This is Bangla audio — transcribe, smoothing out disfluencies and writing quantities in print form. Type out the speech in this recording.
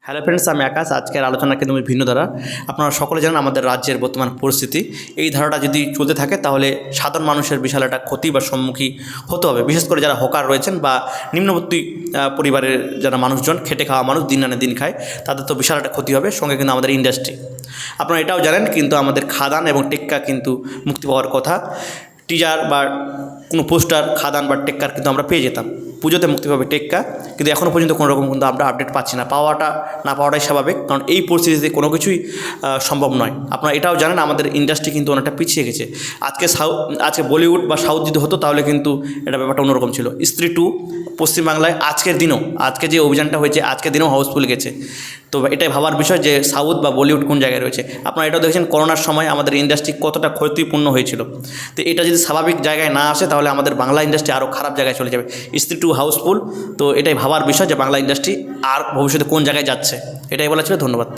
হ্যালো ফ্রেন্ডস, আমি আকাশ। আজকের আলোচনা কিন্তু ভিন্ন ধারা। আপনারা সকলে জানেন আমাদের রাজ্যের বর্তমান পরিস্থিতি। এই ধারাটা যদি চলতে থাকে তাহলে সাধারণ মানুষের বিশাল একটা ক্ষতি বা সম্মুখীন হতে হবে, বিশেষ করে যারা হকার রয়েছেন বা নিম্নবর্তী পরিবারের যারা মানুষজন, খেটে খাওয়া মানুষ, দিন আনে দিন খায়, তাদের তো বিশাল একটা ক্ষতি হবে। সঙ্গে কিন্তু আমাদের ইন্ডাস্ট্রি, আপনারা এটাও জানেন কিন্তু আমাদের খাদান এবং টেক্কা কিন্তু মুক্তি পাওয়ার কথা। টিজার বা কোনো পোস্টার খাদান বা টেক্কার কিন্তু আমরা পেয়ে যেতাম। পুজোতে মুক্তি পাবে টেক্কা, কিন্তু এখনও পর্যন্ত কোনো রকম কিন্তু আমরা আপডেট পাচ্ছি না। না পাওয়াটাই স্বাভাবিক, কারণ এই পরিস্থিতিতে কোনো কিছুই সম্ভব নয়। আপনারা এটাও জানেন আমাদের ইন্ডাস্ট্রি কিন্তু অনেকটা পিছিয়ে গেছে। আজকে বলিউড বা সাউথ যদি হতো তাহলে কিন্তু এটা ব্যাপারটা অন্যরকম ছিল। স্ত্রী 2 পশ্চিমবাংলায় আজকে যে অভিযানটা হয়েছে, আজকের দিনেও হাউসফুল গেছে। তো এটাই ভাবার বিষয় যে সাউথ বা বলিউড কোন জায়গায় রয়েছে। আপনারা এটাও দেখেছেন করোনার সময় আমাদের ইন্ডাস্ট্রি কতটা ক্ষতিপূর্ণ হয়েছিল। তো এটা যদি স্বাভাবিক জায়গায় না আসে তাহলে আমাদের বাংলা ইন্ডাস্ট্রি আরও খারাপ জায়গায় চলে যাবে। স্ত্রী 2 হাউসফুল, তো এটাই ভাবার বিষয় যে বাংলা ইন্ডাস্ট্রি আর ভবিষ্যতে কোন জায়গায় যাচ্ছে। এটাই বলা ছিল। ধন্যবাদ।